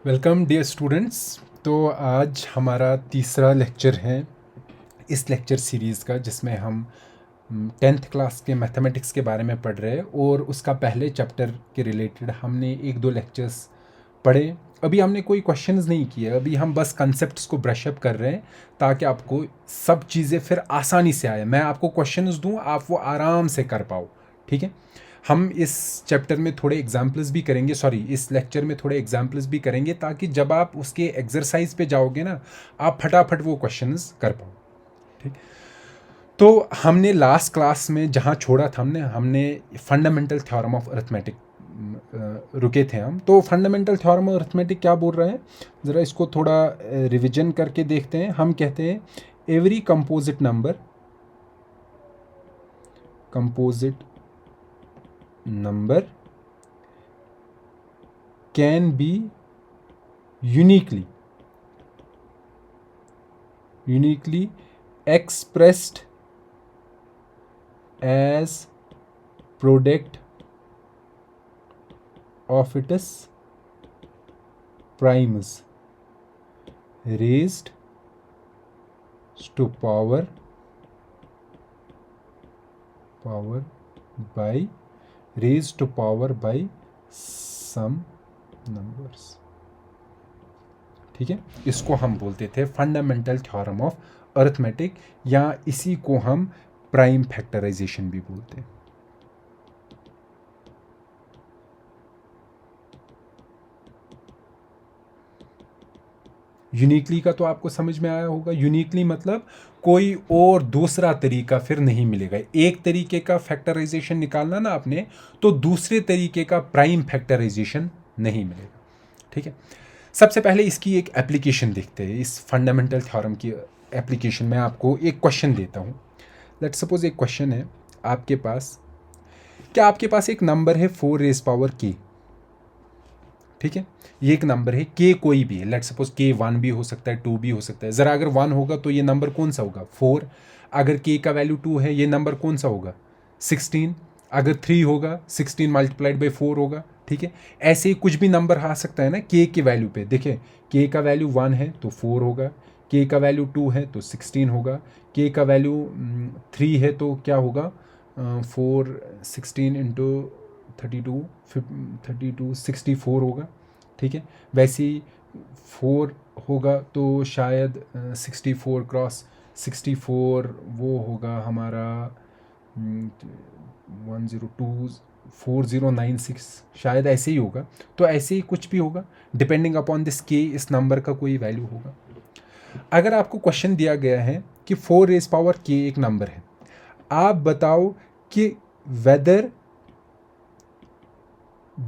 Welcome dear students. तो आज हमारा तीसरा लेक्चर है इस लेक्चर सीरीज़ का, जिसमें हम 10th क्लास के मैथमेटिक्स के बारे में पढ़ रहे हैं और उसका पहले चैप्टर के रिलेटेड हमने एक दो लेक्चर्स पढ़े। अभी हमने कोई क्वेश्चंस नहीं किए, अभी हम बस कंसेप्ट्स को ब्रश अप कर रहे हैं ताकि आपको सब चीज़ें फिर आसानी से आए। मैं आपको क्वेश्चंस दूं, आप वो आराम से कर पाओ। ठीक है, हम इस चैप्टर में थोड़े एग्जाम्पल्स भी करेंगे, इस लेक्चर में थोड़े एग्जाम्पल्स भी करेंगे ताकि जब आप उसके एक्सरसाइज पे जाओगे ना, आप फटाफट वो क्वेश्चंस कर पाओ। ठीक, तो हमने लास्ट क्लास में जहाँ छोड़ा था हमने फंडामेंटल थ्योरम ऑफ अरिथमेटिक रुके थे हम। तो फंडामेंटल थ्योरम ऑफ अरिथमेटिक क्या बोल रहे हैं, ज़रा इसको थोड़ा रिवीजन करके देखते हैं। हम कहते हैं every composite number can B uniquely expressed as product of its primes raised to power by some numbers। ठीक है, इसको हम बोलते थे फंडामेंटल थ्योरम ऑफ अरिथमेटिक, या इसी को हम प्राइम फैक्टराइजेशन भी बोलते हैं। यूनिकली का तो आपको समझ में आया होगा। यूनिकली मतलब कोई और दूसरा तरीका फिर नहीं मिलेगा। एक तरीके का फैक्टराइजेशन निकालना ना आपने, तो दूसरे तरीके का प्राइम फैक्टराइजेशन नहीं मिलेगा। ठीक है, सबसे पहले इसकी एक एप्लीकेशन देखते हैं। इस फंडामेंटल थ्योरम की एप्लीकेशन में आपको एक क्वेश्चन देता हूँ। लेट्स सपोज एक क्वेश्चन है आपके पास, क्या आपके पास एक नंबर है 4 रेज पावर k। ठीक है, ये एक नंबर है k, कोई भी है। लेट्स सपोज k 1 भी हो सकता है, 2 भी हो सकता है। ज़रा अगर 1 होगा तो ये नंबर कौन सा होगा, 4। अगर k का वैल्यू 2 है, ये नंबर कौन सा होगा, 16। अगर 3 होगा, 16 मल्टीप्लाइड बाई 4 होगा। ठीक है, ऐसे ही कुछ भी नंबर आ सकता है ना k के वैल्यू पे। देखिए, k का वैल्यू 1 है तो 4 होगा, k का वैल्यू 2 है तो 16 होगा, k का वैल्यू 3 है तो क्या होगा, 4 16 इंटू 32 64 होगा। ठीक है, वैसे ही 4 होगा तो शायद 64 क्रॉस 64 वो होगा हमारा 1024096, शायद ऐसे ही होगा। तो ऐसे ही कुछ भी होगा, डिपेंडिंग अपॉन दिस के, इस नंबर का कोई वैल्यू होगा। अगर आपको क्वेश्चन दिया गया है कि 4 रेज पावर के एक नंबर है, आप बताओ कि whether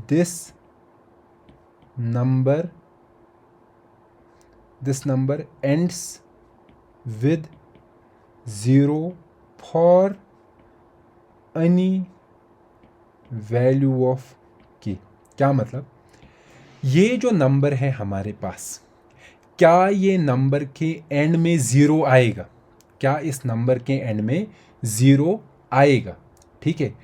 this number ends with 0 for any value of k। क्या मतलब, ये जो नंबर है हमारे पास, क्या ये नंबर के एंड में 0 आएगा, क्या इस नंबर के एंड में 0 आएगा। ठीक है,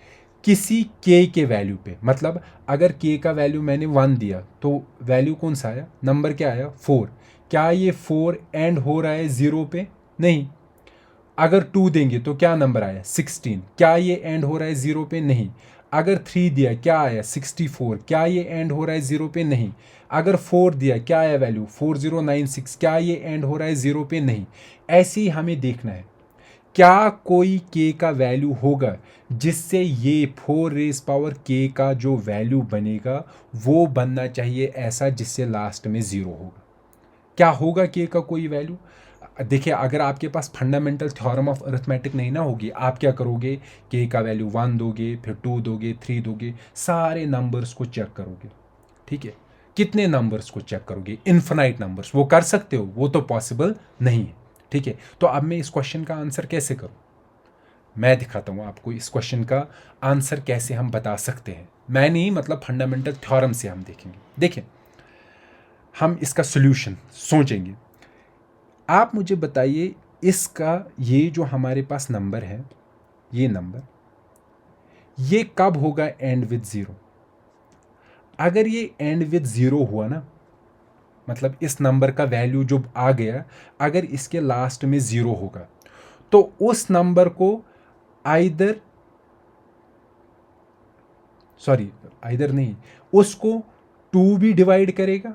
किसी k के वैल्यू पे। मतलब अगर k का वैल्यू मैंने 1 दिया तो वैल्यू कौन सा आया, नंबर क्या आया, 4। क्या ये 4 एंड हो रहा है 0 पे, नहीं। अगर 2 देंगे तो क्या नंबर आया, 16। क्या ये एंड हो रहा है 0 पे, नहीं। अगर 3 दिया क्या आया, 64। क्या ये एंड हो रहा है 0 पे, नहीं। अगर 4 दिया क्या आया वैल्यू, 4096। क्या ये एंड हो रहा है 0 पे, नहीं। ऐसे ही हमें देखना है क्या कोई k का वैल्यू होगा जिससे ये 4 रेज पावर k का जो वैल्यू बनेगा वो बनना चाहिए ऐसा जिससे लास्ट में 0 होगा। क्या होगा k का कोई वैल्यू। देखिए, अगर आपके पास फंडामेंटल थ्योरम ऑफ अरिथमेटिक नहीं ना होगी, आप क्या करोगे, k का वैल्यू 1 दोगे, फिर 2 दोगे, 3 दोगे, सारे नंबर्स को चेक करोगे। ठीक है, कितने नंबर्स को चेक करोगे, इन्फिनाइट नंबर्स। वो कर सकते हो, वो तो पॉसिबल नहीं है। ठीक है, तो अब मैं इस क्वेश्चन का आंसर कैसे करूं, मैं दिखाता हूं आपको इस क्वेश्चन का आंसर कैसे हम बता सकते हैं। मैं नहीं, मतलब फंडामेंटल थ्योरम से हम देखेंगे। देखिए, हम इसका सॉल्यूशन सोचेंगे। आप मुझे बताइए, इसका ये जो हमारे पास नंबर है, ये नंबर, ये कब होगा एंड विद 0। अगर ये एंड विद 0 हुआ ना, मतलब इस नंबर का वैल्यू जो आ गया, अगर इसके लास्ट में 0 होगा तो उस नंबर को आइदर नहीं, उसको 2 भी डिवाइड करेगा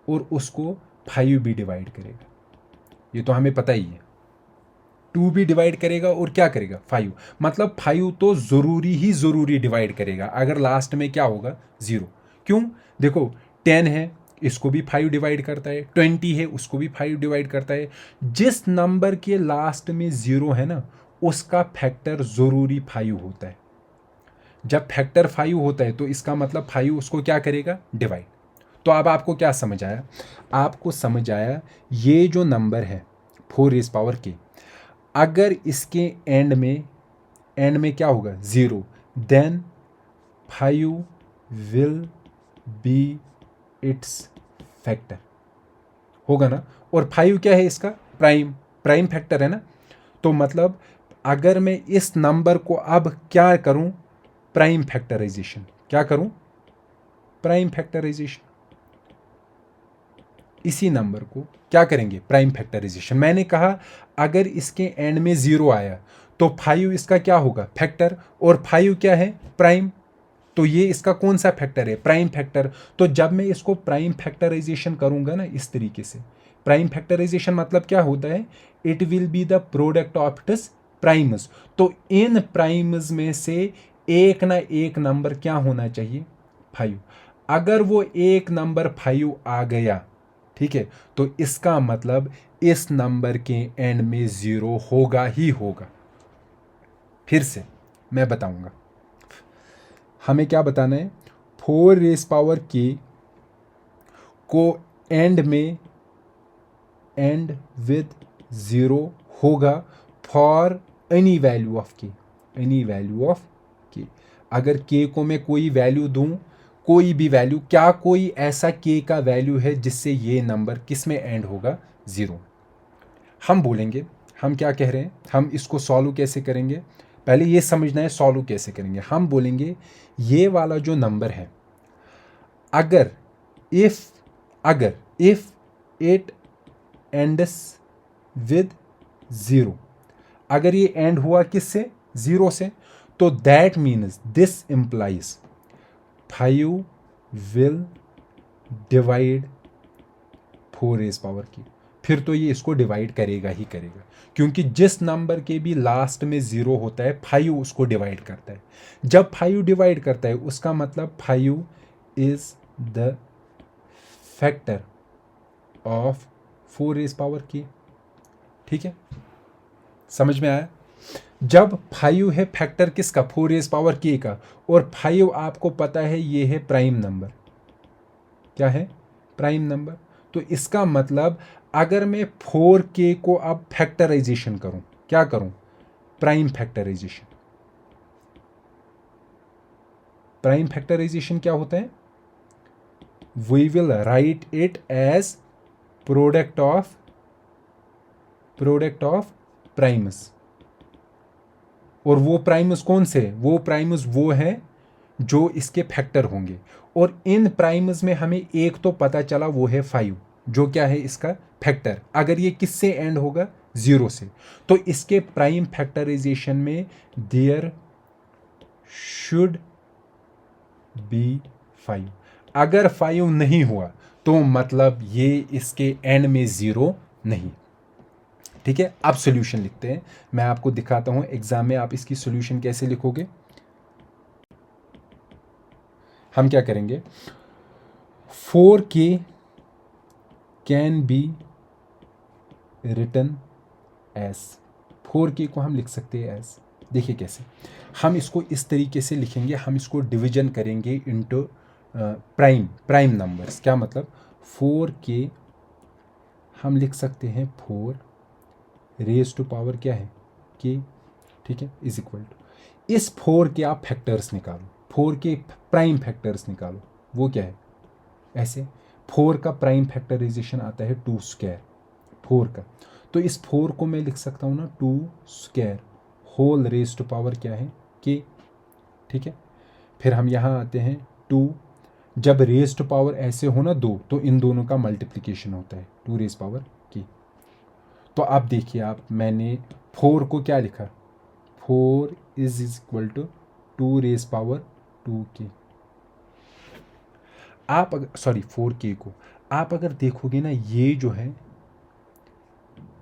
और उसको 5 भी डिवाइड करेगा। ये तो हमें पता ही है। 2 भी डिवाइड करेगा और क्या करेगा 5, मतलब 5 तो ज़रूरी डिवाइड करेगा अगर लास्ट में क्या होगा 0। क्यों? देखो 10 है, इसको भी 5 डिवाइड करता है, 20 है, उसको भी 5 डिवाइड करता है। जिस नंबर के लास्ट में 0 है ना, उसका फैक्टर ज़रूरी 5 होता है। जब फैक्टर 5 होता है तो इसका मतलब 5 उसको क्या करेगा डिवाइड। तो अब आपको क्या समझ आया? आपको समझ आया ये जो नंबर है 4 रेज़ पावर के, अगर इसके एंड में क्या होगा 0, then 5 will be its factor होगा ना। और 5 क्या है इसका प्राइम फैक्टर है ना। तो मतलब अगर मैं इस नंबर को अब क्या करूं प्राइम फैक्टराइजेशन, क्या करूं प्राइम फैक्टराइजेशन, इसी नंबर को क्या करेंगे प्राइम फैक्टराइजेशन। मैंने कहा अगर इसके एंड में 0 आया तो 5 इसका क्या होगा फैक्टर, और 5 क्या है प्राइम, तो ये इसका कौन सा फैक्टर है प्राइम फैक्टर। तो जब मैं इसको प्राइम फैक्टराइजेशन करूंगा ना इस तरीके से, प्राइम फैक्टराइजेशन मतलब क्या होता है, it will be the product of its primes. तो इन प्राइम्स में से एक ना एक नंबर क्या होना चाहिए 5। अगर वो एक नंबर 5 आ गया, ठीक है, तो इसका मतलब इस नंबर के एंड में 0 होगा ही होगा। फिर से मैं बताऊंगा, हमें क्या बताना है, 4 रेज़ पावर के को एंड विद 0 होगा फॉर एनी वैल्यू ऑफ के। अगर के को मैं कोई वैल्यू दूं, कोई भी वैल्यू, क्या कोई ऐसा के का वैल्यू है जिससे ये नंबर किस में एंड होगा 0। हम बोलेंगे, हम क्या कह रहे हैं, हम इसको सॉल्व कैसे करेंगे, पहले ये समझना है सॉल्व कैसे करेंगे। हम बोलेंगे ये वाला जो नंबर है, अगर इफ इट एंड्स विद 0, अगर ये एंड हुआ किससे 0 से, तो that means this implies 5 will divide 4 rays power की। फिर तो ये इसको डिवाइड करेगा ही करेगा, क्योंकि जिस नंबर के भी लास्ट में 0 होता है 5 उसको डिवाइड करता है। जब 5 डिवाइड करता है उसका मतलब 5 is the factor of 4 rays power की। ठीक है, समझ में आया? जब 5 है फैक्टर किसका 4 रेज़ पावर के का, और 5 आपको पता है ये है प्राइम नंबर, क्या है प्राइम नंबर। तो इसका मतलब अगर मैं 4K को अब फैक्टराइजेशन करूं, क्या करूं प्राइम फैक्टराइजेशन। प्राइम फैक्टराइजेशन क्या होता है, we will write it as product of primes. और वो प्राइम्स कौन से, वो प्राइम्स वो है जो इसके फैक्टर होंगे। और इन प्राइम्स में हमें एक तो पता चला, वो है 5, जो क्या है इसका फैक्टर। अगर ये किससे एंड होगा 0 से, तो इसके प्राइम फैक्टराइजेशन में देयर शुड बी 5। अगर 5 नहीं हुआ तो मतलब ये इसके एंड में 0 नहीं। ठीक है, अब सॉल्यूशन लिखते हैं, मैं आपको दिखाता हूं एग्जाम में आप इसकी सॉल्यूशन कैसे लिखोगे। हम क्या करेंगे, 4K can be written as, 4K को हम लिख सकते हैं एज, देखिए कैसे, हम इसको इस तरीके से लिखेंगे, हम इसको डिवीजन करेंगे इनटू प्राइम नंबर्स। क्या मतलब 4K हम लिख सकते हैं 4 रेज टू पावर क्या है के, ठीक है, इज इक्वल टू, इस 4 के आप फैक्टर्स निकालो, 4 के प्राइम फैक्टर्स निकालो, वो क्या है ऐसे, 4 का प्राइम फैक्टराइजेशन आता है 2 स्क्वायर 4 का। तो इस 4 को मैं लिख सकता हूँ ना 2 square whole raise to power क्या है के। ठीक है, फिर हम यहाँ आते हैं 2 जब रेज टू पावर ऐसे हो ना दो, तो इन दोनों का मल्टीप्लिकेशन होता है 2 रेज पावर की। तो आप देखिए, आप मैंने 4 को क्या लिखा, 4 is equal to 2 raise power 2 के। आप अगर 4 के को आप अगर देखोगे ना, ये जो है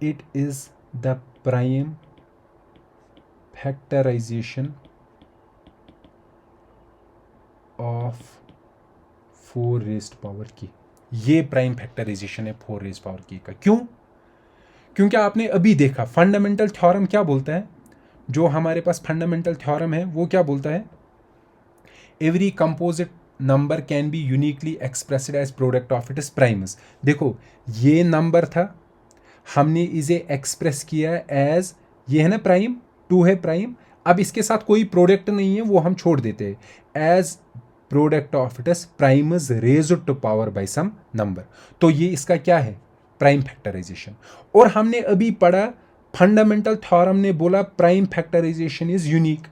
it is the prime factorisation of 4 raised power की। ये प्राइम फैक्टराइजेशन है 4 रेज्ड पावर की का। क्यों? क्योंकि आपने अभी देखा फंडामेंटल थ्योरम क्या बोलता है, जो हमारे पास फंडामेंटल थ्योरम है वो क्या बोलता है, every composite number can be uniquely expressed as product of its primes. देखो, ये नंबर था, हमने इसे एक्सप्रेस किया एज, ये है ना प्राइम, 2 है प्राइम, अब इसके साथ कोई प्रोडक्ट नहीं है, वो हम छोड़ देते हैं, as product of its primes raised to power by some number. तो ये इसका क्या है, प्राइम फैक्टराइजेशन। और हमने अभी पढ़ा फंडामेंटल थ्योरम ने बोला प्राइम फैक्टराइजेशन इज यूनिक।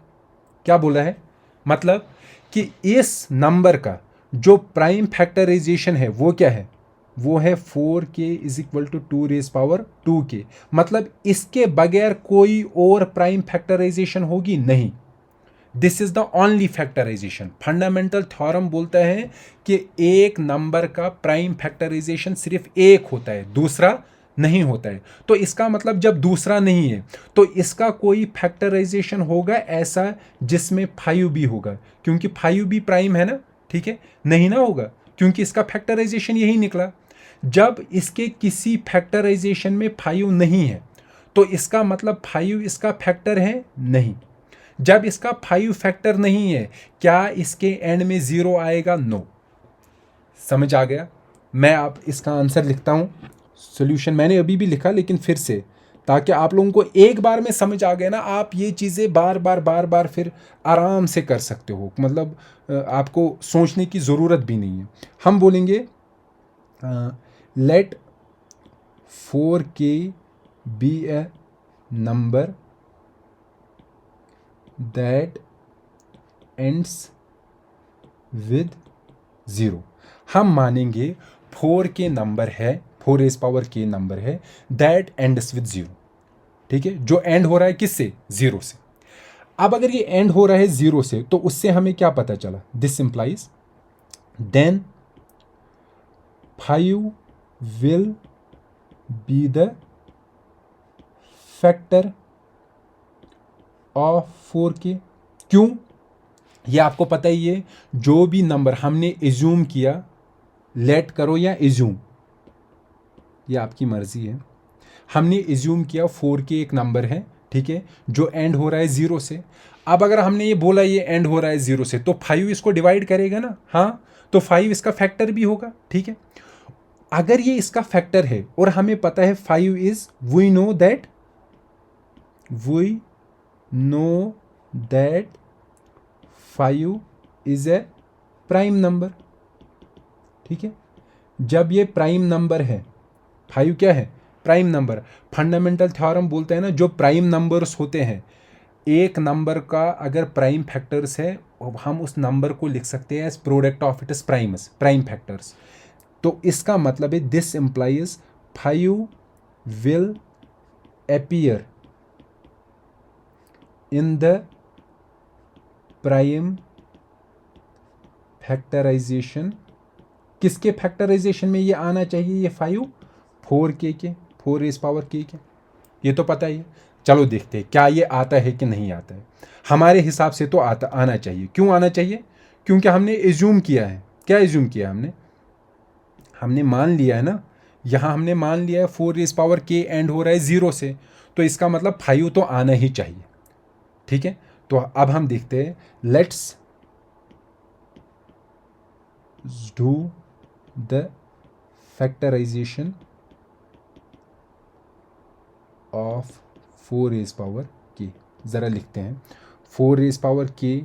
क्या बोला है, मतलब कि इस नंबर का जो प्राइम फैक्टराइजेशन है वो क्या है, वो है 4k is equal to 2 raise power 2k। मतलब इसके बगैर कोई और प्राइम फैक्टराइजेशन होगी नहीं। This is the only factorisation. Fundamental theorem बोलता है कि एक नंबर का प्राइम फैक्टराइजेशन सिर्फ एक होता है, दूसरा नहीं होता है। तो इसका मतलब जब दूसरा नहीं है तो इसका कोई फैक्टराइजेशन होगा ऐसा जिसमें 5 भी होगा, क्योंकि 5 भी प्राइम है ना, ठीक है, नहीं ना होगा, क्योंकि इसका फैक्टराइजेशन यही निकला। जब इसके किसी फैक्टराइजेशन में 5 नहीं है तो इसका मतलब 5 इसका फैक्टर है नहीं। जब इसका 5 फैक्टर नहीं है, क्या इसके एंड में 0 आएगा? नो। समझ आ गया? मैं अब इसका आंसर लिखता हूँ, सॉल्यूशन मैंने अभी भी लिखा लेकिन फिर से, ताकि आप लोगों को एक बार में समझ आ गया ना, आप ये चीज़ें बार बार फिर आराम से कर सकते हो, मतलब आपको सोचने की ज़रूरत भी नहीं है। हम बोलेंगे let 4k be a number that ends with 0। हम मानेंगे 4k नंबर है, 4 रेज पावर k नंबर है दैट एंड्स विद 0, ठीक है, जो एंड हो रहा है किससे, 0 से। अब अगर ये एंड हो रहा है 0 से तो उससे हमें क्या पता चला, this implies then 5 will be the factor of 4k। क्यों? ये आपको पता ही है, जो भी नंबर हमने एज्यूम किया, लेट करो या एज्यूम, ये आपकी मर्जी है, हमने एज्यूम किया 4k एक नंबर है, ठीक है, जो एंड हो रहा है 0 से। अब अगर हमने ये बोला ये एंड हो रहा है 0 से, तो 5 इसको डिवाइड करेगा ना, हाँ, तो 5 इसका फैक्टर भी होगा, ठीक है। अगर ये इसका फैक्टर है और हमें पता है 5 is, we know that 5 is a prime number, ठीक है। जब ये प्राइम नंबर है, 5 क्या है, प्राइम नंबर। फंडामेंटल थ्योरम बोलते हैं ना, जो प्राइम नंबर्स होते हैं, एक नंबर का अगर प्राइम फैक्टर्स है, हम उस नंबर को लिख सकते हैं as product of its primes, prime factors. तो इसका मतलब है this implies 5 will appear in the prime factorisation. किसके फैक्टराइजेशन में ये आना चाहिए, ये 5 4k के, 4 रेज पावर k के, ये तो पता ही है। चलो देखते हैं क्या ये आता है कि नहीं आता है। हमारे हिसाब से तो आना चाहिए। क्यों आना चाहिए? क्योंकि हमने एज्यूम किया है। क्या एज्यूम किया हमने मान लिया है ना, यहाँ हमने मान लिया है 4 रेज पावर k एंड हो रहा है 0 से, तो इसका मतलब 5 तो आना ही चाहिए, ठीक है। तो अब हम देखते हैं, let's do the factorisation of 4 raise power k। ज़रा लिखते हैं, 4 रेज पावर k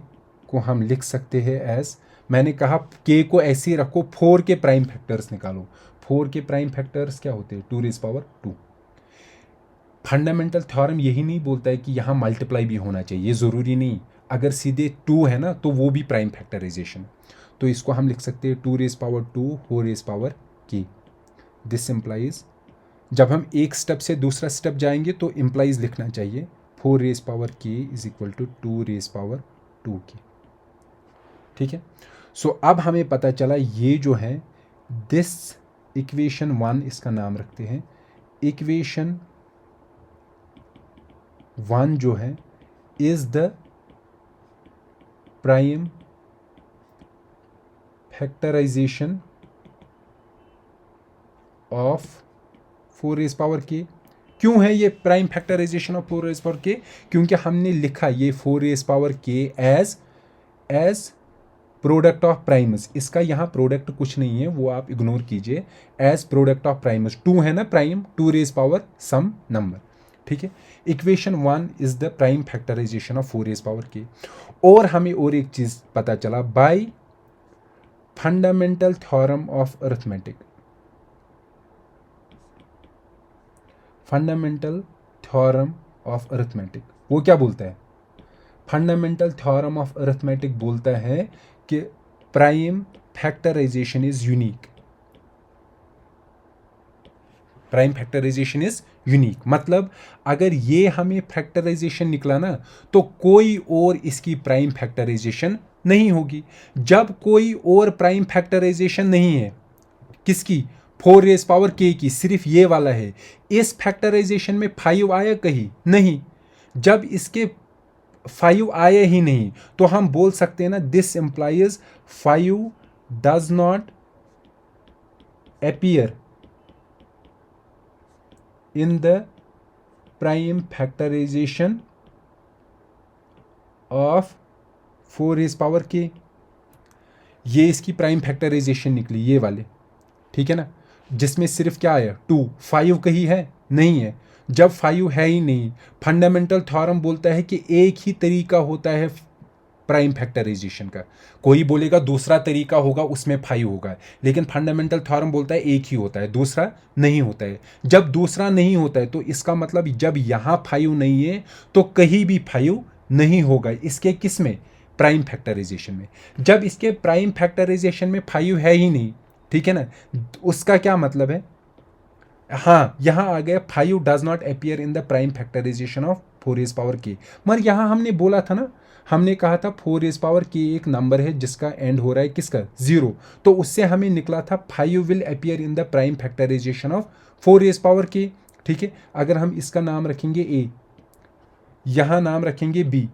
को हम लिख सकते हैं एज, मैंने कहा k को ऐसे ही रखो, 4 के प्राइम फैक्टर्स निकालो। 4 के प्राइम फैक्टर्स क्या होते हैं, 2 रेज पावर 2। फंडामेंटल थ्योरम यही नहीं बोलता है कि यहाँ मल्टीप्लाई भी होना चाहिए, ये ज़रूरी नहीं, अगर सीधे 2 है ना तो वो भी प्राइम फैक्टराइजेशन। तो इसको हम लिख सकते हैं 2 raise power 2 4 raise power k। This implies, जब हम एक स्टेप से दूसरा स्टेप जाएंगे तो इम्प्लाइज लिखना चाहिए 4 raise power k is equal to 2 raise power 2k। ठीक है, सो अब हमें पता चला ये जो है दिस इक्वेशन 1, इसका नाम रखते हैं इक्वेशन 1 जो है is the prime factorisation of 4 raise power k। क्यों है ये prime factorisation of 4 raise power k? क्योंकि हमने लिखा ये 4 raise power k as product of primes. इसका यहाँ प्रोडक्ट कुछ नहीं है, वो आप इग्नोर कीजिए। एज प्रोडक्ट ऑफ प्राइम्स 2 है ना, prime 2 raise power some number. ठीक है, equation 1 is the prime factorisation of 4 raise power k। और हमें और एक चीज पता चला by fundamental theorem of arithmetic. Fundamental theorem of arithmetic वो क्या बोलता है? फंडामेंटल थ्योरम ऑफ अरिथमेटिक बोलता है कि prime factorization is unique. Prime factorization is unique मतलब अगर ये हमें फैक्टराइजेशन निकला ना तो कोई और इसकी प्राइम फैक्टराइजेशन नहीं होगी। जब कोई और प्राइम फैक्टराइजेशन नहीं है किसकी? 4 रेज पावर k की, सिर्फ ये वाला है। इस फैक्टराइजेशन में 5 आया कहीं नहीं। जब इसके 5 आया ही नहीं तो हम बोल सकते हैं ना this implies 5 does not appear in the prime factorisation of 4 raise power k। ये इसकी प्राइम फैक्टराइजेशन निकली, ये वाले, ठीक है ना, जिसमें सिर्फ क्या आया 2, 5 कहीं है नहीं है। जब 5 है ही नहीं, फंडामेंटल थ्योरम बोलता है कि एक ही तरीका होता है प्राइम फैक्टराइजेशन का। कोई बोलेगा दूसरा तरीका होगा उसमें 5 होगा, लेकिन फंडामेंटल थ्योरम बोलता है एक ही होता है, दूसरा नहीं होता है। जब दूसरा नहीं होता है तो इसका मतलब जब यहाँ 5 नहीं है तो कहीं भी 5 नहीं होगा इसके किस में? प्राइम फैक्टराइजेशन में। जब इसके प्राइम फैक्टराइजेशन में 5 है ही नहीं, ठीक है ना, उसका क्या मतलब है? हाँ, यहां आ गया 5 does not appear in the prime factorisation of 4 raise power k। मगर यहां हमने बोला था ना, हमने कहा था 4 रेज पावर k एक नंबर है जिसका एंड हो रहा है किसका? 0। तो उससे हमें निकला था 5 will appear in the prime factorisation of 4 raise power k। ठीक है, अगर हम इसका नाम रखेंगे a, यहां नाम रखेंगे b।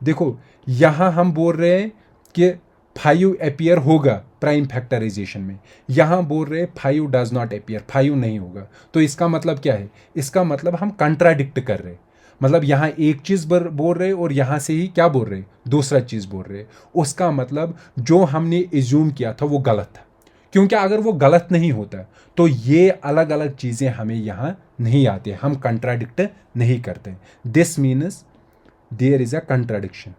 देखो यहां हम बोल रहे हैं कि 5 अपीयर होगा प्राइम फैक्टराइजेशन में, यहां बोल रहे 5 डज नॉट अपीयर, 5 नहीं होगा। तो इसका मतलब क्या है? इसका मतलब हम कंट्राडिक्ट कर रहे, मतलब यहां एक चीज बोल रहे और यहां से ही क्या बोल रहे? दूसरा चीज बोल रहे। उसका मतलब जो हमने एज्यूम किया था वो गलत था, क्योंकि अगर वो गलत नहीं होता तो ये अलग अलग चीजें हमें यहां नहीं आती, हम कंट्राडिक्ट नहीं करते। This means there is a contradiction,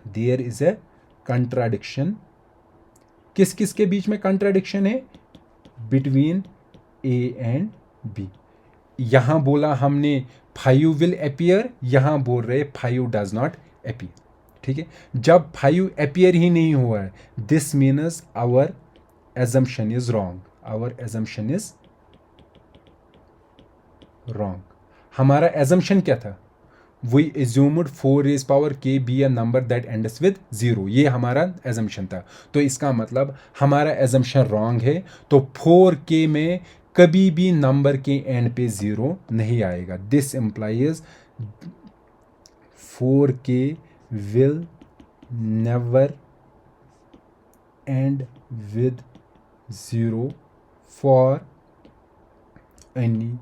there is a contradiction. किस किस के बीच में कंट्राडिक्शन है? Between A and B. यहां बोला हमने 5 विल अपीयर, यहां बोल रहे 5 डज नॉट अपीयर। ठीक है, जब 5 अपीयर ही नहीं हुआ है this means our assumption is wrong, our assumption is wrong. हमारा एजम्पशन क्या था? We assumed 4 raise power k be a number that ends with 0, ये हमारा एजम्पशन था। तो इसका मतलब हमारा एजम्पशन रॉन्ग है, तो 4k में कभी भी नंबर के एंड पे 0 नहीं आएगा। This implies 4k will never and with 0 for any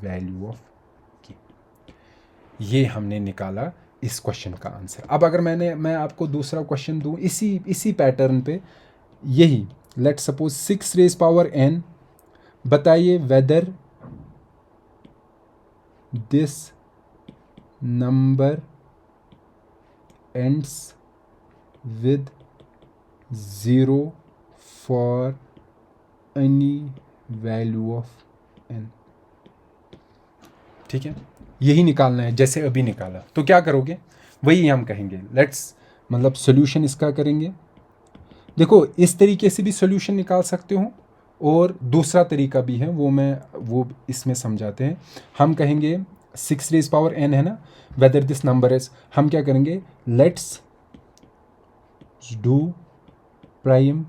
value of. ये हमने निकाला इस क्वेश्चन का आंसर। अब अगर मैं आपको दूसरा क्वेश्चन दूं इसी पैटर्न पे, यही let suppose 6 raise power n, बताइए whether this number ends with 0 for any value of n। ठीक है, यही निकालना है जैसे अभी निकाला। तो क्या करोगे? वही हम कहेंगे, लेट्स मतलब सोल्यूशन इसका करेंगे। देखो इस तरीके से भी सोल्यूशन निकाल सकते हो और दूसरा तरीका भी है, वो इसमें समझाते हैं। हम कहेंगे 6 रेज पावर n है ना, वेदर दिस नंबर इज, हम क्या करेंगे, let's do prime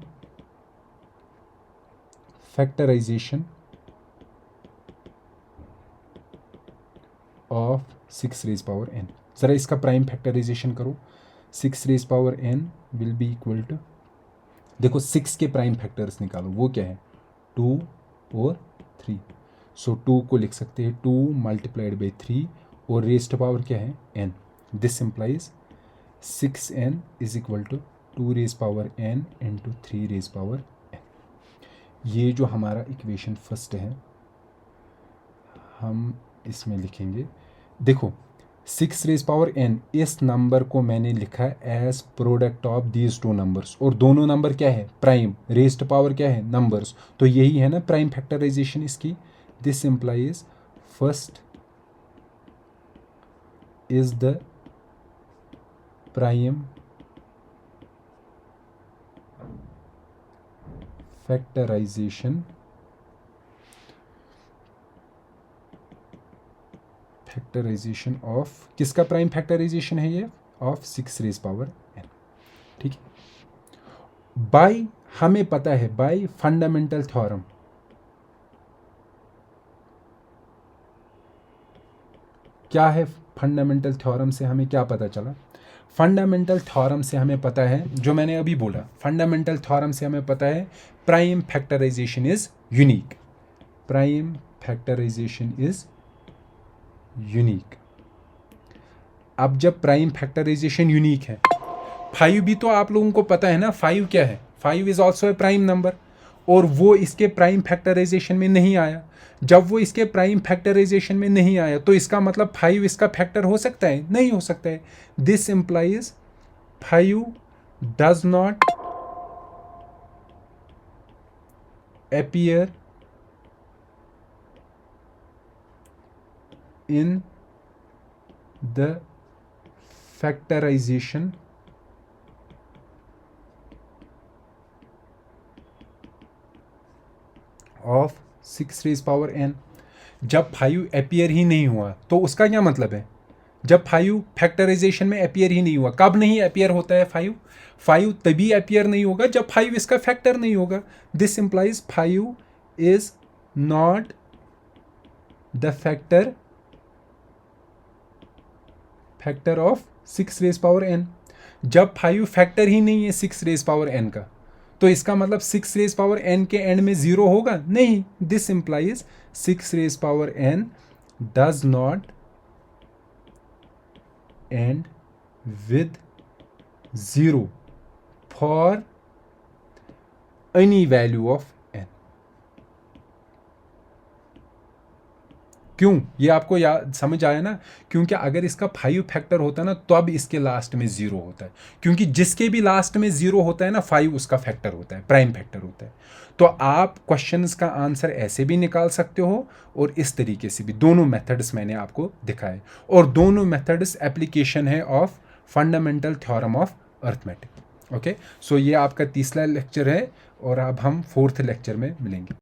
factorisation of 6 raise power n। ज़रा इसका प्राइम फैक्टराइजेशन करो। 6 raise power n will be equal to, देखो 6 के प्राइम फैक्टर्स निकालो, वो क्या है, 2 और 3। सो 2 को लिख सकते हैं 2 मल्टीप्लाइड बाई 3 और रेज्ड पावर क्या है, n। This implies 6n is equal to 2 raise power n into 3 raise power n। ये जो हमारा इक्वेशन फर्स्ट है हम इसमें लिखेंगे। देखो 6 रेज पावर n, इस नंबर को मैंने लिखा है as product of these two numbers, और दोनों नंबर क्या है, प्राइम, रेज्ड पावर क्या है, नंबर्स, तो यही है ना प्राइम फैक्टराइजेशन इसकी। This implies first is the prime factorisation of, किसका प्राइम फैक्टराइजेशन है ये, ऑफ 6 रेज पावर n। ठीक है, बाय हमें पता है, बाय फंडामेंटल थ्योरम, क्या है फंडामेंटल थ्योरम से हमें क्या पता चला, फंडामेंटल थ्योरम से हमें पता है, जो मैंने अभी बोला, फंडामेंटल थ्योरम से हमें पता है prime factorization is unique, prime factorization is unique. अब जब प्राइम फैक्टराइजेशन यूनिक है, 5 भी तो आप लोगों को पता है ना, 5 क्या है, 5 is also a prime number, और वो इसके प्राइम फैक्टराइजेशन में नहीं आया। जब वो इसके प्राइम फैक्टराइजेशन में नहीं आया तो इसका मतलब 5 इसका फैक्टर हो सकता है, नहीं हो सकता है। This implies 5 does not appear in the factorization of 6 raise power n। जब 5 अपीयर ही नहीं हुआ तो उसका क्या मतलब है, जब 5 फैक्टराइजेशन में अपीयर ही नहीं हुआ, कब नहीं अपीयर होता है 5 तभी अपीयर नहीं होगा जब 5 इसका फैक्टर नहीं होगा। This implies 5 is not the factor of 6 raise power n। जब 5 फैक्टर ही नहीं है 6 रेज पावर n का, तो इसका मतलब 6 रेज पावर n के एंड में 0 होगा, नहीं। This implies 6 raise power n does not end with 0 for any value of n। क्यों, ये आपको याद समझ आया ना, क्योंकि अगर इसका 5 फैक्टर होता है ना तो अब इसके लास्ट में 0 होता है, क्योंकि जिसके भी लास्ट में 0 होता है ना 5 उसका फैक्टर होता है, प्राइम फैक्टर होता है। तो आप क्वेश्चंस का आंसर ऐसे भी निकाल सकते हो और इस तरीके से भी, दोनों मेथड्स मैंने आपको दिखाए, और दोनों मेथड्स एप्लीकेशन है of fundamental theorem of arithmetic. Okay, so ये आपका तीसरा लेक्चर है और अब हम 4th लेक्चर में मिलेंगे।